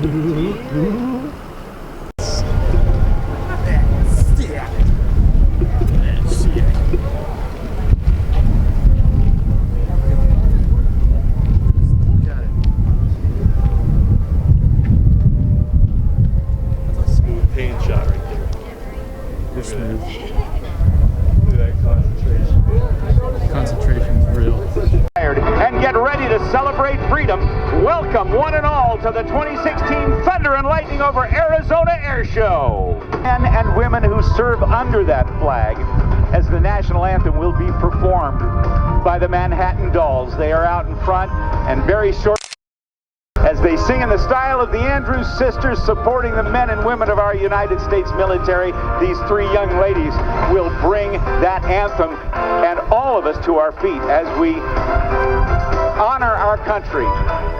Paint shot right there. Look at that concentration. Concentration's real. And get ready to celebrate freedom. Welcome one and all to the 2016 Thunder and Lightning over Arizona Air Show. Men and women who serve under that flag as the national anthem will be performed by the Manhattan Dolls. They are out in front and very short as they sing in the style of the Andrews Sisters, supporting the men and women of our United States military. These three young ladies will bring that anthem and all of us to our feet as we honor our country.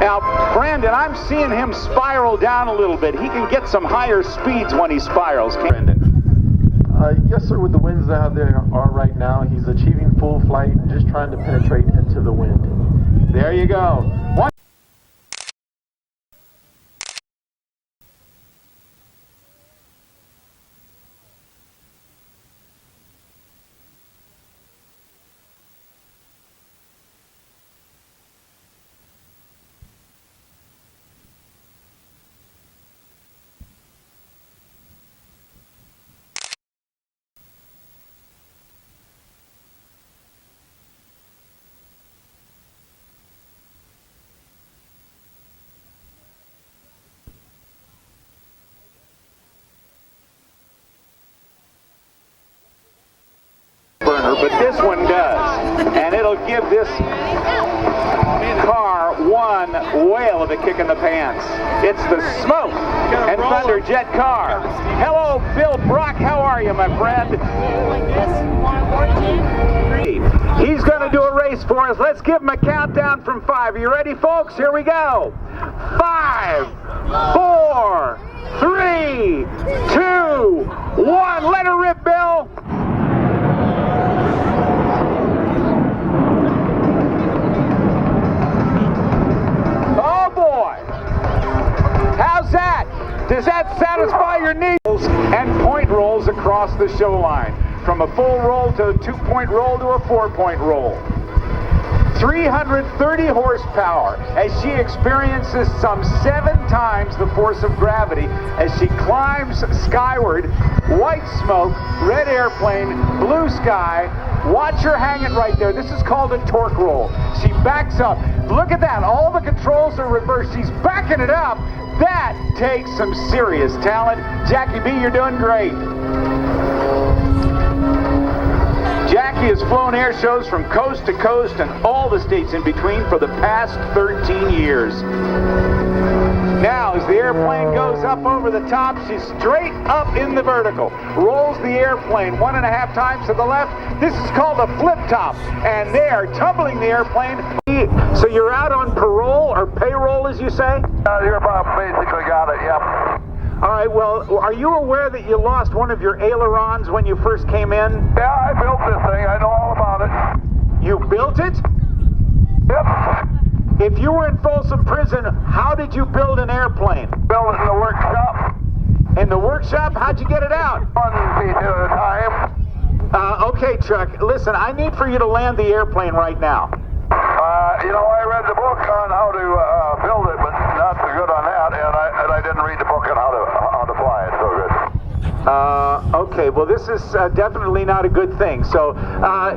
Now, Brandon, I'm seeing him spiral down a little bit. He can get some higher speeds when he spirals, Brandon. Yes, sir. With the winds that there are right now, he's achieving full flight, just trying to penetrate into the wind. There you go. But this one does, and it'll give this car one whale of a kick in the pants. It's the Smoke and Thunder Jet car. Hello, Bill Brock. How are you, my friend? He's going to do a race for us. Let's give him a countdown from 5. Are you ready, folks? Here we go. 5, 4, 3, 2, 1. Let her rip, Bill. How's that? Does that satisfy your needs? And point rolls across the show line. From a full roll to a 2-point roll to a 4-point roll. 330 horsepower as she experiences some 7 times the force of gravity as she climbs skyward. White smoke, red airplane, blue sky. Watch her hanging right there. This is called a torque roll. She backs up. Look at that. All the controls are reversed. She's backing it up. That takes some serious talent. Jackie B, you're doing great. Jackie has flown air shows from coast to coast and all the states in between for the past 13 years. Now, as the airplane goes up over the top, she's straight up in the vertical. Rolls the airplane 1.5 times to the left. This is called a flip top. And they are tumbling the airplane. So you're out on parole or payroll, as you say? You're about basically got it, yep. All right, well, are you aware that you lost one of your ailerons when you first came in? Yeah, I built this thing. I know all about it. You built it? Yep. If you were in Folsom Prison, how did you build an airplane? Built it in the workshop. In the workshop? How'd you get it out? 1 piece at a time. Okay, Chuck, listen, I need for you to land the airplane right now. You know, I read the book on how to build it, but not so good on that, and I didn't read the book on how to fly it so good. Okay, well, this is definitely not a good thing. So,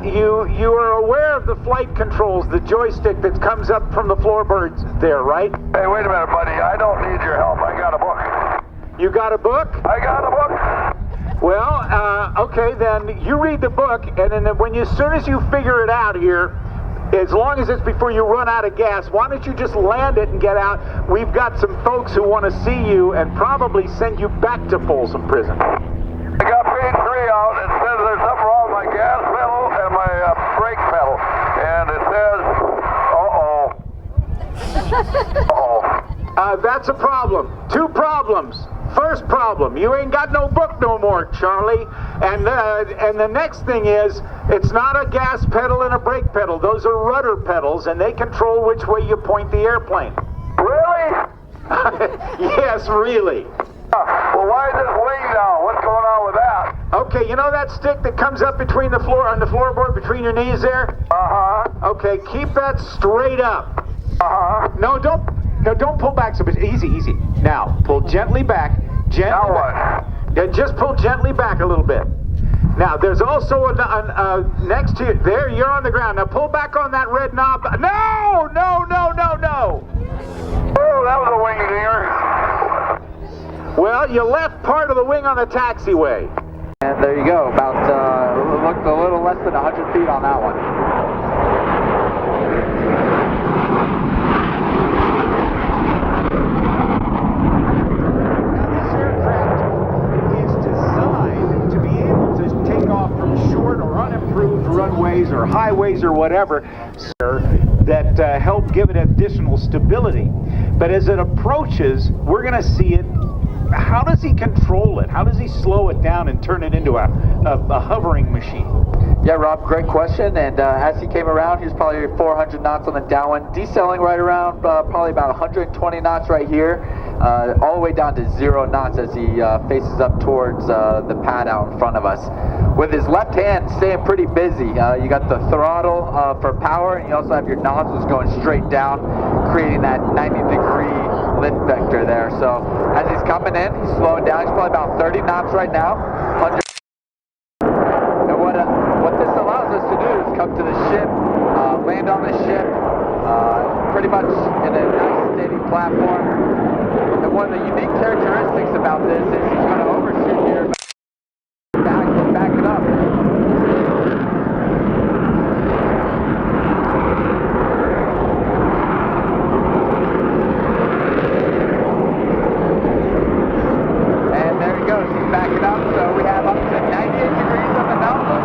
you are aware of the flight controls, the joystick that comes up from the floorboards there, right? Hey, wait a minute, buddy. I don't need your help. I got a book. You got a book? I got a book. Well, okay, then you read the book, and then as soon as you figure it out here, as long as it's before you run out of gas, why don't you just land it and get out? We've got some folks who want to see you and probably send you back to Folsom Prison. I got page 3 out. It says there's something wrong with my gas pedal and my brake pedal. And it says, uh-oh. That's a problem. 2 problems. First problem, you ain't got no book no more, Charlie. And the next thing is, it's not a gas pedal and a brake pedal. Those are rudder pedals, and they control which way you point the airplane. Really? Yes, really. Well, why is this wing down? What's going on with that? Okay, you know that stick that comes up between the floor, on the floorboard between your knees there? Uh-huh. Okay, keep that straight up. Uh-huh. No, don't pull back so much. Easy, easy. Now, pull gently back. Gently Now back. what? Then just pull gently back a little bit. Now, there's also next to you. There, you're on the ground. Now, pull back on that red knob. No, no, no, no, no. Oh, that was a wing dinger. Well, you left part of the wing on the taxiway. And there you go, about, looked a little less than 100 feet on that one. Now, this aircraft is designed to be able to take off from short or unimproved runways or highways or whatever that help give it additional stability. But as it approaches, we're going to see it. How does he control it? How does he slow it down and turn it into a hovering machine? Yeah, Rob, great question. And as he came around, he was probably 400 knots on the downwind, decelerating right around probably about 120 knots right here, all the way down to 0 knots as he faces up towards the pad out in front of us. With his left hand staying pretty busy. You got the throttle for power, and you also have your nozzles going straight down, creating that 90-degree lift vector there. So as he's coming in, he's slowing down. He's probably about 30 knots right now. And what this allows us to do is come to the ship, land on the ship, pretty much in a nice steady platform. And one of the unique characteristics about this is he's going to overshoot here, back it up. Back it up, so we have up to 98 degrees on the nautilus.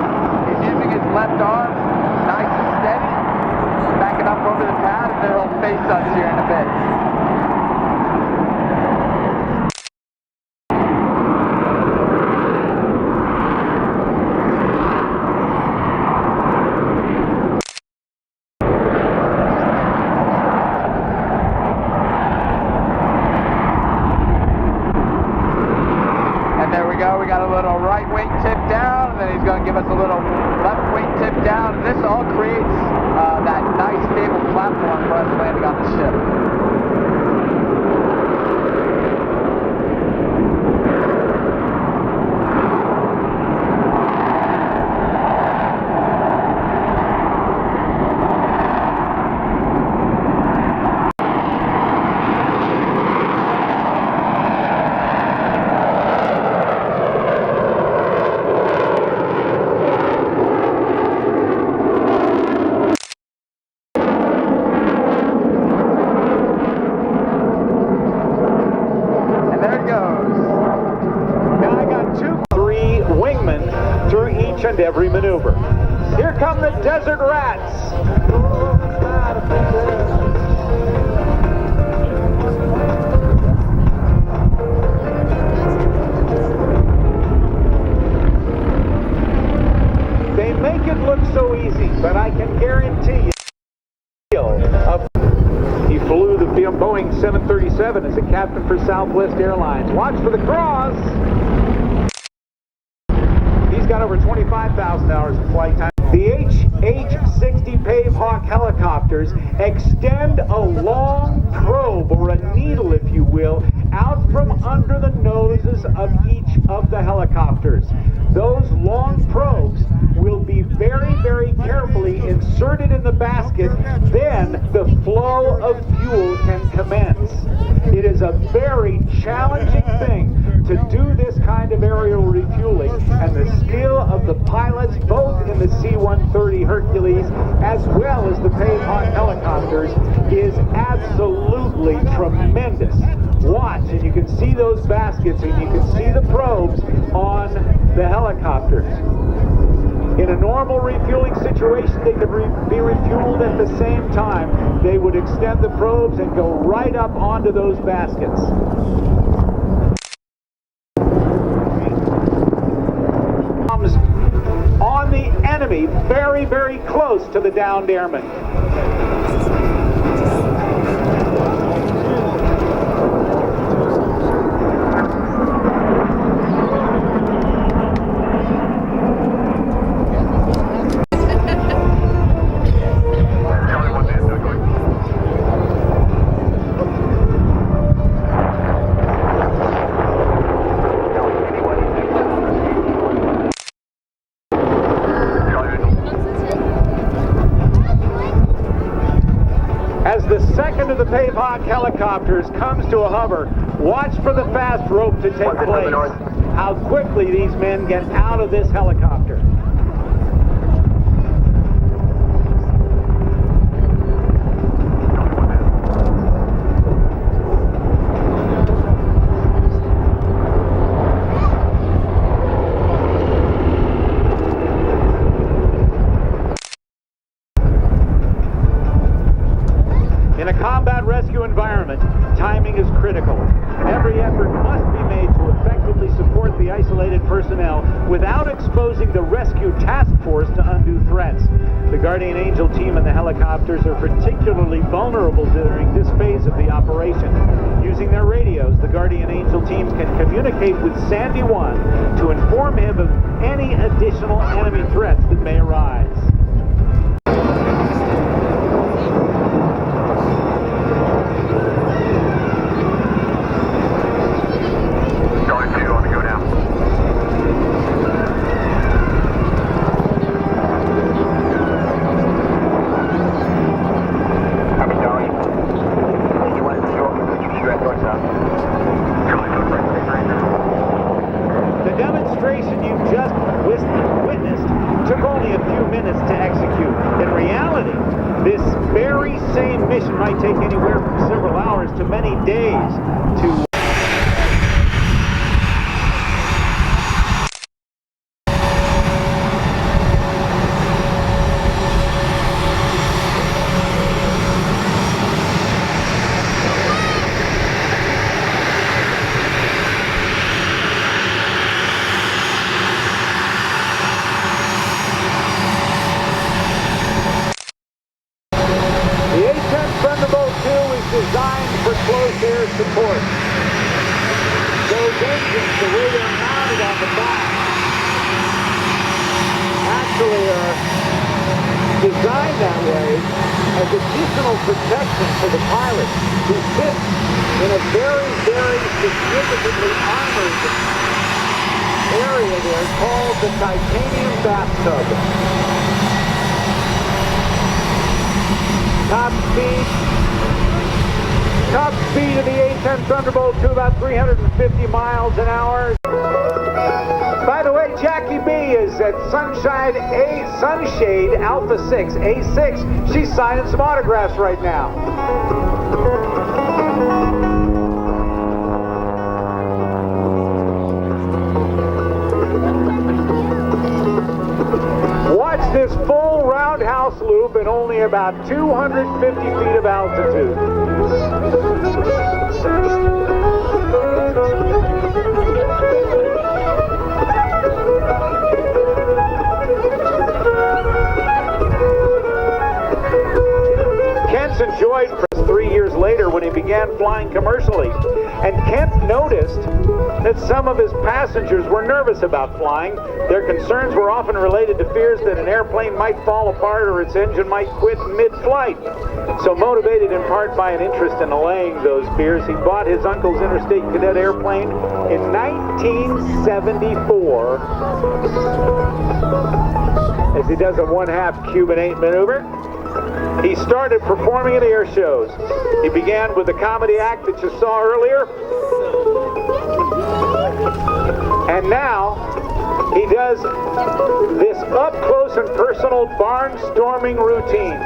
He's using his left arm, nice and steady. Back it up over the pad, and then he'll face us here in a bit. We got a little right wing tip down, and then he's going to give us a little left wing tip down. And this all creates that nice stable platform for us landing on the ship. And every maneuver. Here come the desert rats. They make it look so easy, but I can guarantee you he flew the Boeing 737 as a captain for Southwest Airlines. Watch for the cross. He's got over 25,000 hours of flight time. The HH-60 Pave Hawk helicopters extend a long probe, or a needle if you will, out from under the noses of each of the helicopters. Those long probes will be very, very carefully inserted in the basket, then the flow of fuel can commence. It is a very challenging thing to do this kind of aerial refueling, and the skill of the pilots, both in the C-130 Hercules as well as the Pave Hawk helicopters, is absolutely tremendous. Watch, and you can see those baskets, and you can see the probes on the helicopters. In a normal refueling situation, they could be refueled at the same time. They would extend the probes and go right up onto those baskets. On the enemy, very, very close to the downed airman. Hawk helicopters comes to a hover. Watch for the fast rope to take place. How quickly these men get out of this helicopter. In a combat rescue environment, timing is critical. Every effort must be made to effectively support the isolated personnel without exposing the rescue task force to undue threats. The Guardian Angel team and the helicopters are particularly vulnerable during this phase of the operation. Using their radios, the Guardian Angel team can communicate with Sandy 1 to inform him of any additional enemy threats that may arise. The demonstration you just witnessed took only a few minutes to execute. In reality, this very same mission might take anywhere from several hours to many days to designed for close air support. Those engines, the way they're mounted on the back, actually are designed that way as additional protection for the pilot who sits in a very, very significantly armored area there called the titanium bathtub. Top speed of the A-10 Thunderbolt to about 350 miles an hour. By the way, Jackie B is at Sunshade Alpha 6, A6. She's signing some autographs right now. Watch this full roundhouse loop at only about 250 feet of altitude. Kent's enjoyed for 3 years later when he began flying commercially, and Kent noticed that some of his passengers were nervous about flying. Their concerns were often related to fears that an airplane might fall apart or its engine might quit mid-flight. So motivated in part by an interest in allaying those fears, he bought his uncle's Interstate Cadet airplane in 1974 as he does a 1/2 Cuban 8 maneuver. He started performing at air shows. He began with the comedy act that you saw earlier. And now he does this up-close and personal barnstorming routine.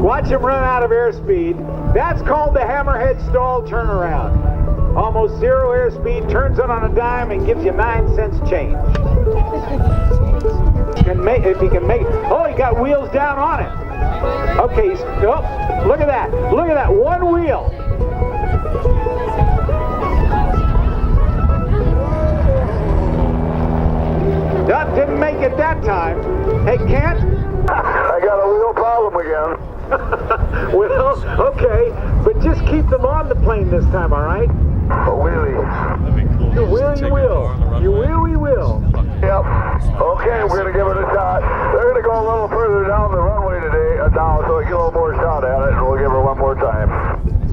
Watch him run out of airspeed. That's called the hammerhead stall turnaround. Almost zero airspeed, turns it on a dime and gives you 9 cents change. If he can make it. Oh, he got wheels down on it. Okay, oh, look at that. Look at that, one wheel. Duck didn't make it that time. Hey, Kent? I got a wheel problem again. Well, okay, but just keep them on the plane this time, all right? A wheelie. You will, you will. You will, you will. Yep. Okay, we're going to give it a shot. They're going to go a little further down the runway today, now, so we get a little more shot at it, and we'll give her one more time.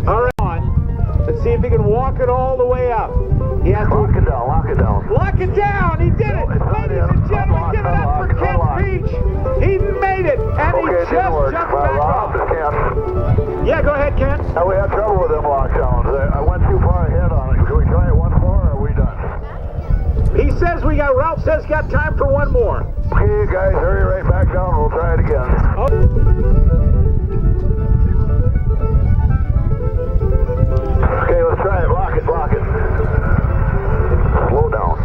All right, on. Let's see if he can walk it all the way up. He has to lock it down, lock it down. Lock it down! He did it! Ladies and gentlemen, it didn't work. Rob, Kent. Yeah, go ahead, Kent. We had trouble with them lockdowns. I went too far ahead on it. Can we try it once more, or are we done? He says Ralph says got time for one more. Okay, guys, hurry right back down. We'll try it again. Okay, let's try it. Lock it, lock it. Slow down.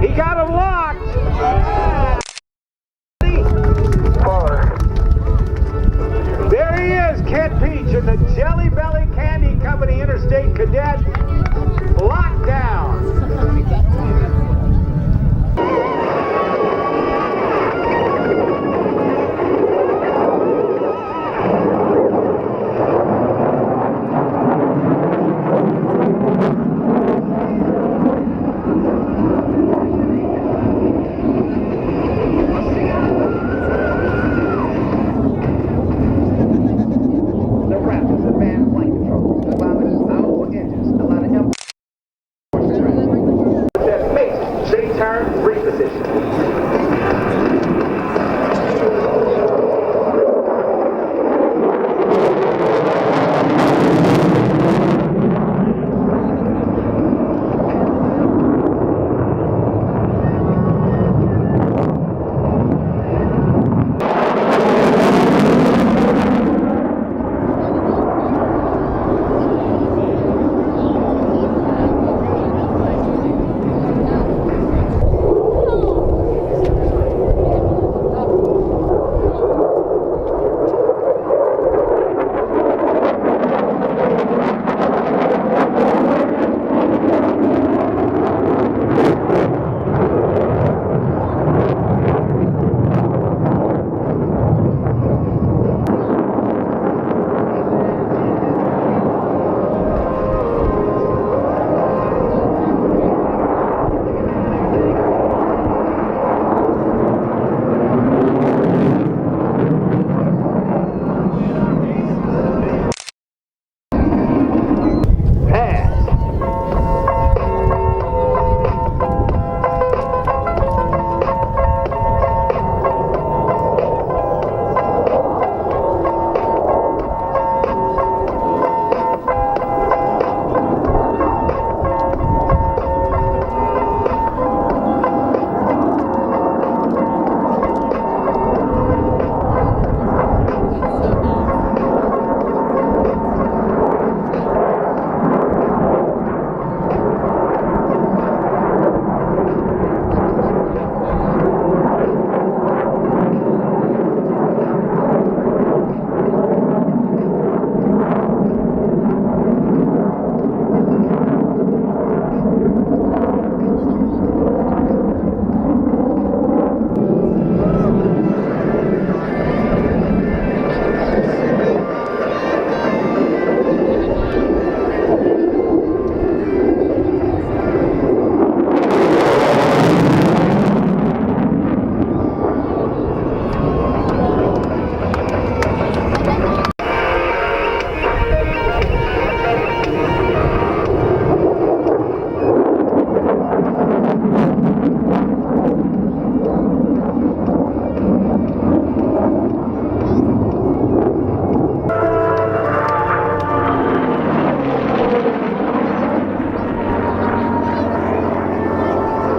He got him locked. Far. There he is, Kent Peach in the Jelly Belly Candy Company Interstate Cadet. Locked down.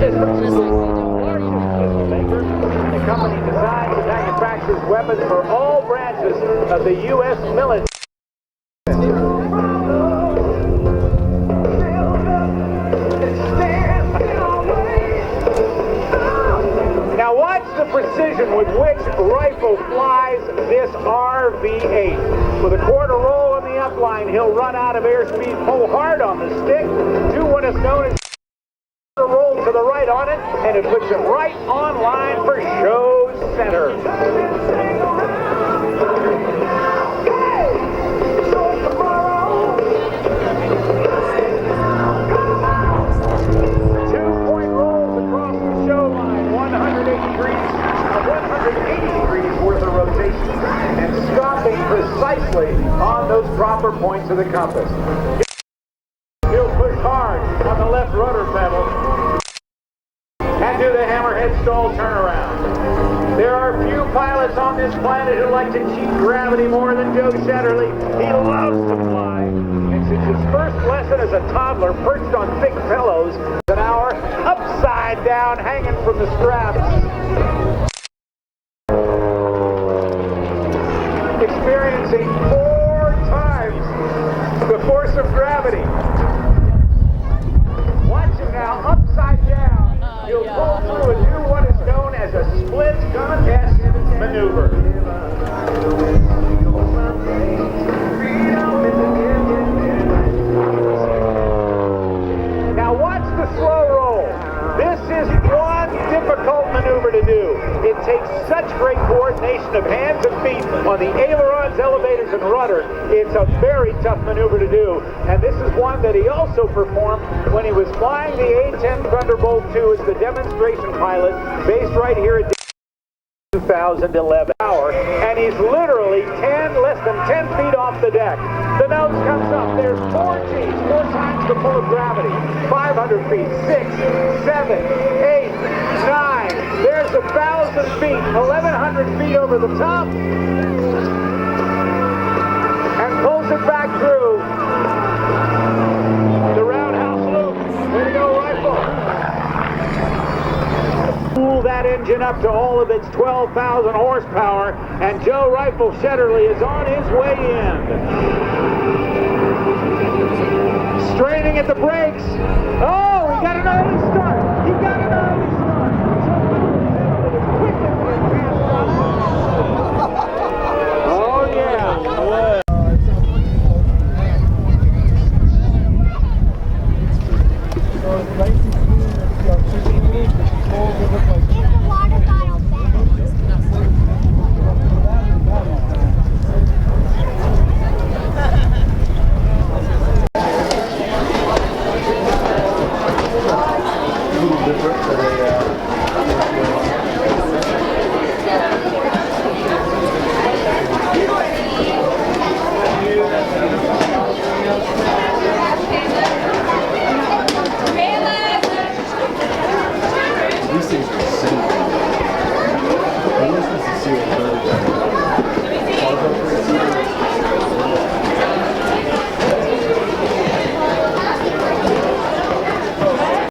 The company designs and manufactures weapons for all branches of the U.S. military. Now watch the precision with which rifle flies this RV-8. With a quarter roll on the upline, he'll run out of airspeed, pull hard on the stick, do what is known as roll to the right on it, and it puts him right on line for show center. 2-point rolls across the show line, 180 degrees worth of rotation, and stopping precisely on those proper points of the compass. He'll push hard on the left rudder pedal and do the hammerhead stall turnaround. There are few pilots on this planet who like to cheat gravity more than Joe Shetterly. He loves to fly. And since his first lesson as a toddler, perched on thick pillows, an hour upside down, hanging from the straps. Experiencing 4 times the force of gravity. Watch him now, upside down. He'll pull through and do what is known as a split gun-S maneuver. Now watch the slow roll. This is one difficult maneuver to do. It takes such great coordination of hands and feet on the ailerons, elevators, and rudder. It's a very tough maneuver to do, and this is one that he also performed when he was flying the A-10 Thunderbolt II as the demonstration pilot, based right here at 2011 hour, and he's literally less than 10 feet off the deck. The nose comes up. There's 4 G's, 4 times the pull of gravity. 500 feet, 6, 7, 8, 9. There's 1,000 feet, 1,100 feet over the top, and pulls it back through the roundhouse loop. Way to go, Rifle. Cool that engine up to all of its 12,000 horsepower, and Joe Rifle Shetterly is on his way in. Straining at the brakes. Oh, he got an early start. He got an early start.